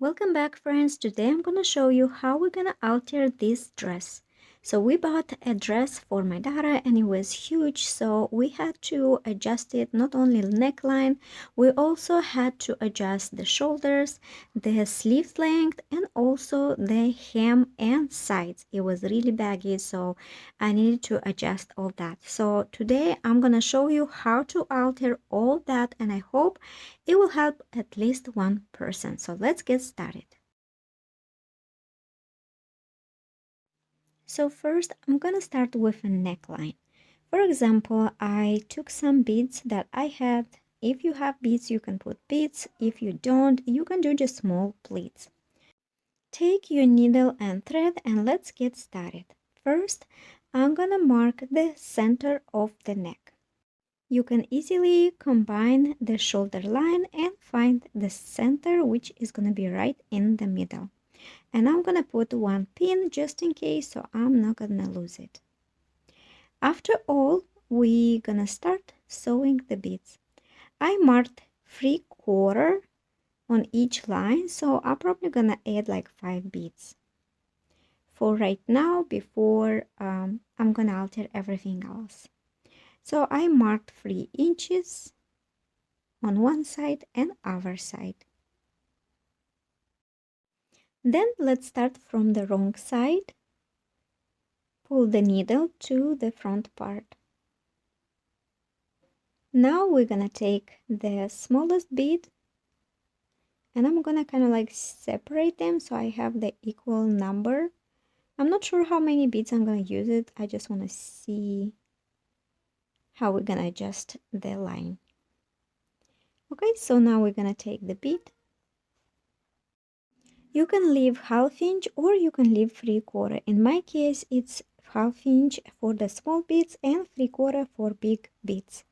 Welcome back, friends. Today I'm gonna show you how we're gonna alter this dress. So we bought a dress for my daughter and it was huge, so we had to adjust it, not only the neckline, we also had to adjust the shoulders, the sleeve length, and also the hem and sides. It was really baggy, so I needed to adjust all that. So today I'm gonna show you how to alter all that, and I hope it will help at least one person. So let's get started. So first, I'm gonna start with a neckline. For example, I took some beads that I had. If you have beads, you can put beads. If you don't, you can do just small pleats. Take your needle and thread and let's get started. First, I'm gonna mark the center of the neck. You can easily combine the shoulder line and find the center, which is gonna be right in the middle. And I'm gonna put one pin just in case, so I'm not gonna lose it. After all, we're gonna start sewing the beads. I marked 3/4 on each line, so I'm probably gonna add like 5 beads for right now before I'm gonna alter everything else. So I marked 3 inches on one side and other side. Then let's start from the wrong side. Pull the needle to the front part. Now we're gonna take the smallest bead and I'm gonna kind of like separate them so I have the equal number. I'm not sure how many beads I'm gonna use it. I just want to see how we're gonna adjust the line. Okay, so now we're gonna take the bead. You can leave 1/2 inch or you can leave 3/4. In my case, it's 1/2 inch for the small beads and 3/4 for big beads.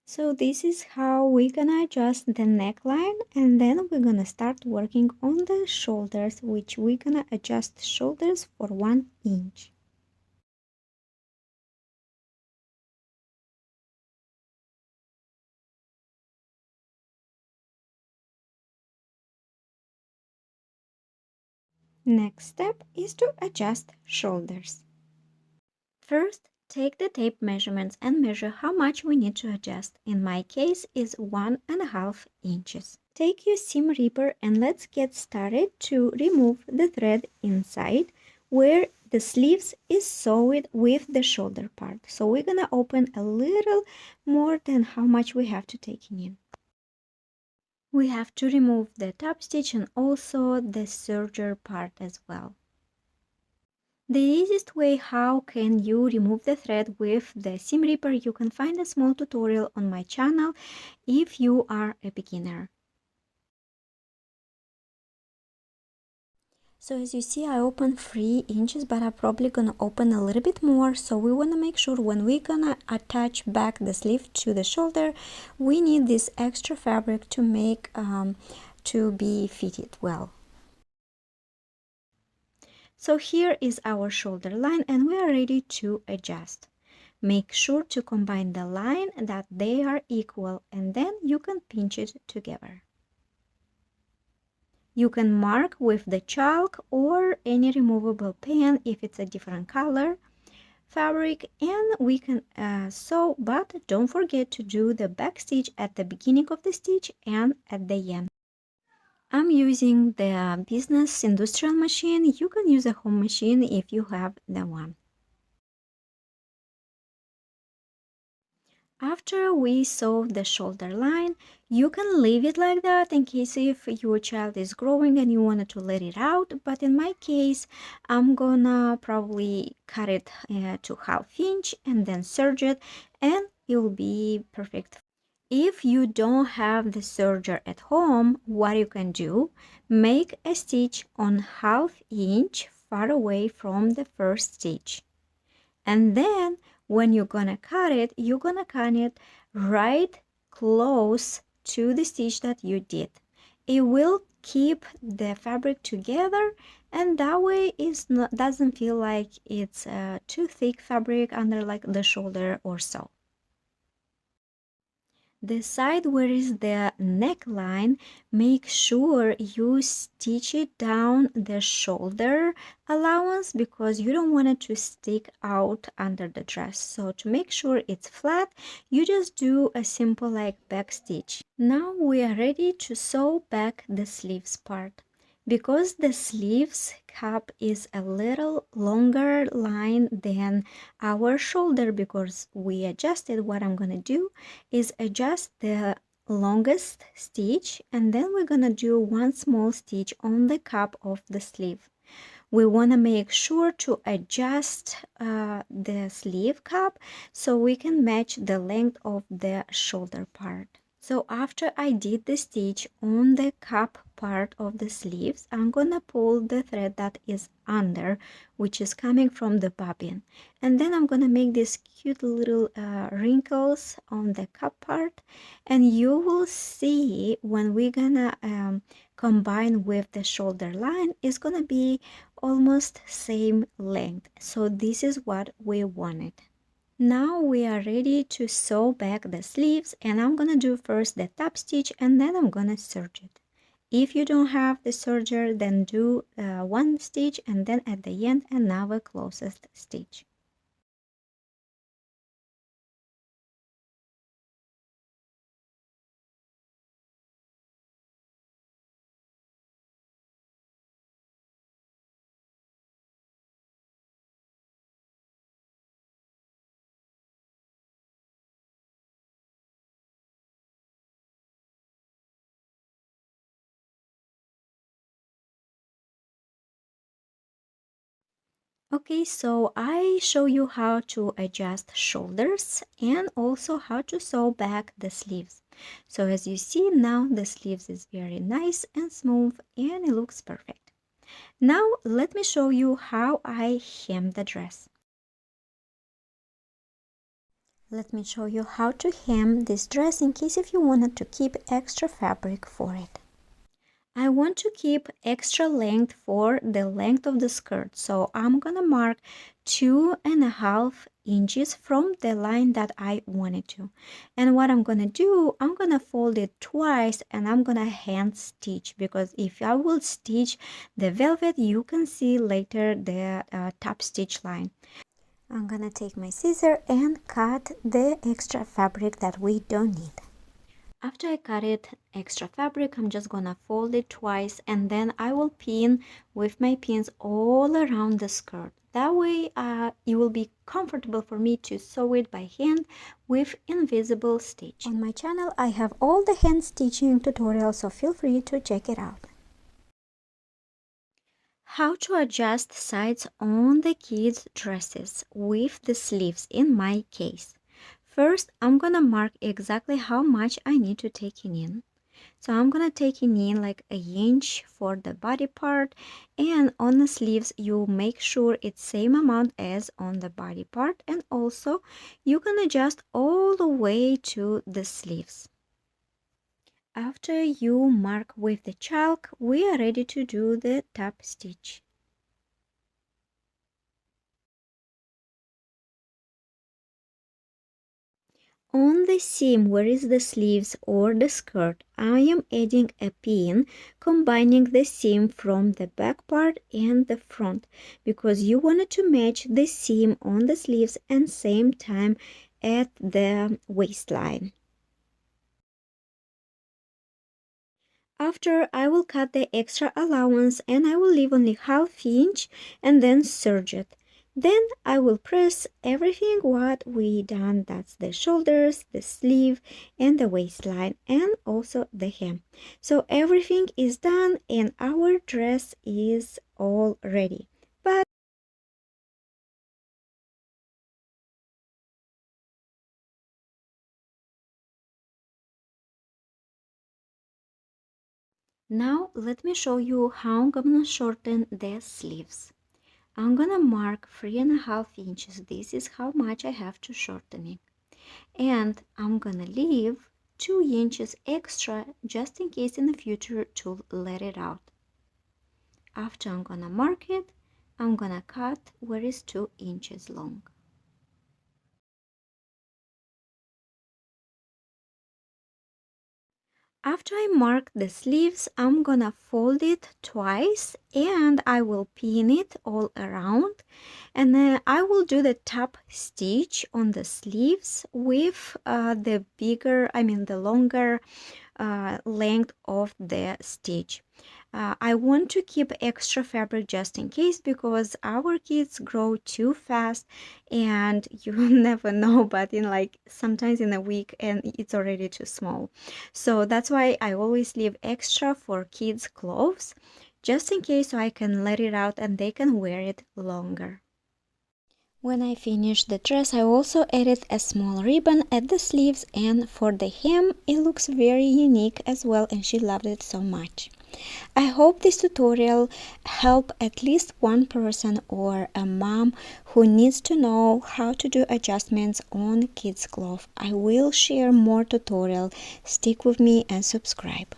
So this is how we're gonna adjust the neckline, and then we're gonna start working on the shoulders, which we're gonna adjust shoulders for 1 inch. Next step is to adjust shoulders. First, take the tape measurements and measure how much we need to adjust. In my case, is 1.5 inches. Take your seam ripper and let's get started to remove the thread inside where the sleeves is sewed with the shoulder part. So we're gonna open a little more than how much we have to take in. We have to remove the top stitch and also the serger part as well. The easiest way how can you remove the thread with the seam ripper, you can find a small tutorial on my channel if you are a beginner. So as you see, I opened 3 inches, but I'm probably gonna open a little bit more. So we wanna make sure when we're gonna attach back the sleeve to the shoulder, we need this extra fabric to make to be fitted well. So here is our shoulder line and we are ready to adjust. Make sure to combine the line that they are equal and then you can pinch it together. You can mark with the chalk or any removable pen if it's a different color fabric, and we can sew, but don't forget to do the back stitch at the beginning of the stitch and at the end. I'm using the business industrial machine. You can use a home machine if you have the one. After we sew the shoulder line, you can leave it like that in case if your child is growing and you wanted to let it out. But in my case, I'm gonna probably cut it to 1/2 inch and then serge it and it will be perfect. If you don't have the serger at home, what you can do, make a stitch on 1/2 inch far away from the first stitch. And then when you're gonna cut it, you're gonna cut it right close to the stitch that you did. It will keep the fabric together and that way doesn't feel like it's too thick fabric under like the shoulder or so. The side where is the neckline, make sure you stitch it down the shoulder allowance because you don't want it to stick out under the dress. So to make sure it's flat, you just do a simple like back stitch. Now we are ready to sew back the sleeves part. Because the sleeves cup is a little longer line than our shoulder, because we adjusted, what I'm gonna do is adjust the longest stitch, and then we're gonna do one small stitch on the cup of the sleeve. We want to make sure to adjust the sleeve cup so we can match the length of the shoulder part. So after I did the stitch on the cup part of the sleeves, I'm gonna pull the thread that is under, which is coming from the bobbin. And then I'm gonna make these cute little wrinkles on the cup part. And you will see when we're gonna combine with the shoulder line, it's gonna be almost same length. So this is what we wanted. Now we are ready to sew back the sleeves, and I'm gonna do first the top stitch and then I'm gonna serge it. If you don't have the serger, then do one stitch and then at the end another closest stitch. Okay, so I show you how to adjust shoulders and also how to sew back the sleeves. So as you see now, the sleeves is very nice and smooth and it looks perfect. Now let me show you how I hem the dress. Let me show you how to hem this dress in case if you wanted to keep extra fabric for it. I want to keep extra length for the length of the skirt, so I'm gonna mark 2.5 inches from the line that I wanted to. And what I'm gonna do, I'm gonna fold it twice and I'm gonna hand stitch, because if I will stitch the velvet, you can see later the top stitch line. I'm gonna take my scissor and cut the extra fabric that we don't need. After I cut it extra fabric, I'm just gonna fold it twice and then I will pin with my pins all around the skirt. That way it will be comfortable for me to sew it by hand with invisible stitch. On my channel I have all the hand stitching tutorials, so feel free to check it out. How to adjust sides on the kids' dresses with the sleeves in my case. First, I'm gonna mark exactly how much I need to take in. So I'm gonna take in like an inch for the body part, and on the sleeves you make sure it's same amount as on the body part, and also you can adjust all the way to the sleeves. After you mark with the chalk, we are ready to do the top stitch. On the seam where is the sleeves or the skirt, I am adding a pin combining the seam from the back part and the front, because you wanted to match the seam on the sleeves and same time at the waistline. After, I will cut the extra allowance and I will leave only ½ inch and then serge it. Then I will press everything what we done, that's the shoulders, the sleeve and the waistline and also the hem. So everything is done and our dress is all ready. But now let me show you how I'm gonna shorten the sleeves. I'm gonna mark 3.5 inches. This is how much I have to shorten it. And I'm gonna leave 2 inches extra just in case in the future to let it out. After I'm gonna mark it, I'm gonna cut where it's 2 inches long. After I mark the sleeves, I'm gonna fold it twice and I will pin it all around. And then I will do the top stitch on the sleeves with the longer length of the stitch. I want to keep extra fabric just in case because our kids grow too fast and you never know, but in like sometimes in a week and it's already too small. So that's why I always leave extra for kids clothes just in case so I can let it out and they can wear it longer. When I finished the dress, I also added a small ribbon at the sleeves, and for the hem, it looks very unique as well, and she loved it so much. I hope this tutorial helped at least one person or a mom who needs to know how to do adjustments on kids' clothes. I will share more tutorials. Stick with me and subscribe.